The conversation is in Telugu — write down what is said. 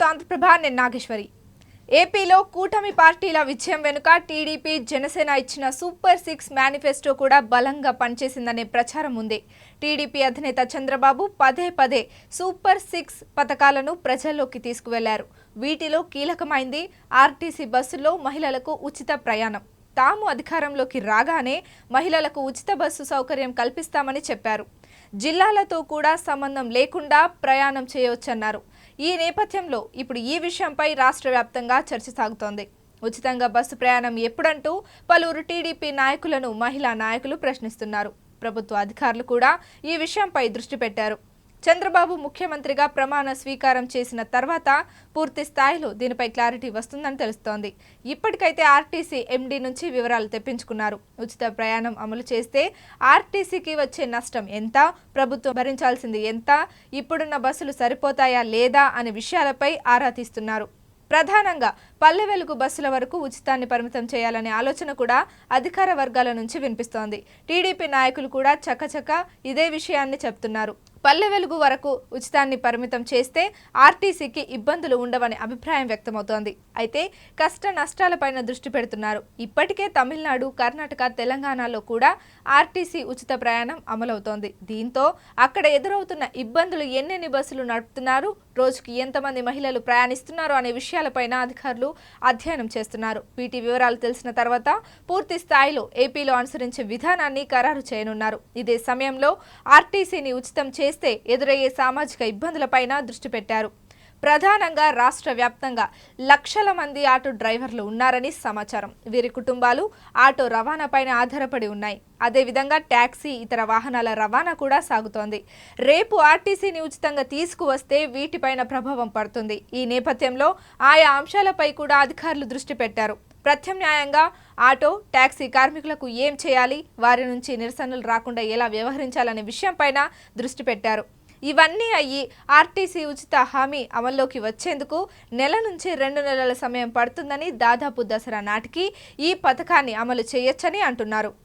ఆంధ్రప్రభ నేను నాగేశ్వరి. ఏపీలో కూటమి పార్టీల విజయం వెనుక టీడీపీ జనసేన ఇచ్చిన సూపర్ 6 మేనిఫెస్టో కూడా బలంగా పనిచేసిందనే ప్రచారం ఉంది. టీడీపీ అధినేత చంద్రబాబు పదే సూపర్ 6 పథకాలను ప్రజల్లోకి తీసుకువెళ్లారు. వీటిలో కీలకమైంది ఆర్టీసీ బస్సుల్లో మహిళలకు ఉచిత ప్రయాణం. తాము అధికారంలోకి రాగానే మహిళలకు ఉచిత బస్సు సౌకర్యం కల్పిస్తామని చెప్పారు. జిల్లాలతో కూడా సంబంధం లేకుండా ప్రయాణం చేయవచ్చన్నారు. ఈ నేపథ్యంలో ఇప్పుడు ఈ విషయంపై రాష్ట్ర వ్యాప్తంగా చర్చ సాగుతోంది. ఉచితంగా బస్సు ప్రయాణం ఎప్పుడంటూ పలువురు టీడీపీ నాయకులను మహిళా నాయకులు ప్రశ్నిస్తున్నారు. ప్రభుత్వ అధికారులు కూడా ఈ విషయంపై దృష్టి పెట్టారు. చంద్రబాబు ముఖ్యమంత్రిగా ప్రమాణ స్వీకారం చేసిన తర్వాత పూర్తి స్థాయిలో దీనిపై క్లారిటీ వస్తుందని తెలుస్తోంది. ఇప్పటికైతే ఆర్టీసీ ఎండీ నుంచి వివరాలు తెప్పించుకున్నారు. ఉచిత ప్రయాణం అమలు చేస్తే ఆర్టీసీకి వచ్చే నష్టం ఎంత, ప్రభుత్వం భరించాల్సింది ఎంత, ఇప్పుడున్న బస్సులు సరిపోతాయా లేదా అనే విషయాలపై ఆరా తీస్తున్నారు. ప్రధానంగా పల్లె వెలుగు బస్సుల వరకు ఉచితాన్ని పరిమితం చేయాలనే ఆలోచన కూడా అధికార వర్గాల నుంచి వినిపిస్తోంది. టీడీపీ నాయకులు కూడా చకచక ఇదే విషయాన్ని చెప్తున్నారు. పల్లె వెలుగు వరకు ఉచితాన్ని పరిమితం చేస్తే ఆర్టీసీకి ఇబ్బందులు ఉండవనే అభిప్రాయం వ్యక్తమవుతోంది. అయితే కష్ట నష్టాలపైన దృష్టి పెడుతున్నారు. ఇప్పటికే తమిళనాడు, కర్ణాటక, తెలంగాణలో కూడా ఆర్టీసీ ఉచిత ప్రయాణం అమలవుతోంది. దీంతో అక్కడ ఎదురవుతున్న ఇబ్బందులు, ఎన్నెన్ని బస్సులు నడుపుతున్నారు, రోజుకి ఎంతమంది మహిళలు ప్రయాణిస్తున్నారు అనే విషయాలపైన అధికారులు అధ్యయనం చేస్తున్నారు. వీటి వివరాలు తెలిసిన తర్వాత పూర్తి స్థాయిలో ఏపీలో అనుసరించే విధానాన్ని ఖరారు చేయనున్నారు. ఇదే సమయంలో ఆర్టీసీని ఉచితం చేస్తే ఎదురయ్యే సామాజిక ఇబ్బందులపైన దృష్టి పెట్టారు. ప్రధానంగా రాష్ట్ర వ్యాప్తంగా లక్షల మంది ఆటో డ్రైవర్లు ఉన్నారని సమాచారం. వీరి కుటుంబాలు ఆటో రవాణాపైన ఆధారపడి ఉన్నాయి. అదేవిధంగా ట్యాక్సీ, ఇతర వాహనాల రవాణా కూడా సాగుతోంది. రేపు ఆర్టీసీని ఉచితంగా తీసుకువస్తే వీటిపైన ప్రభావం పడుతుంది. ఈ నేపథ్యంలో ఆయా అంశాలపై కూడా అధికారులు దృష్టి పెట్టారు. ప్రత్యామ్నాయంగా ఆటో, ట్యాక్సీ కార్మికులకు ఏం చేయాలి, వారి నుంచి నిరసనలు రాకుండా ఎలా వ్యవహరించాలనే విషయంపైన దృష్టి పెట్టారు. ఇవన్నీ అయ్యి ఆర్టీసీ ఉచిత హామీ అమల్లోకి వచ్చేందుకు నెల నుంచి 2 నెలల సమయం పడుతుందని, దాదాపు దసరా నాటికి ఈ పథకాన్ని అమలు చేయొచ్చని అంటున్నారు.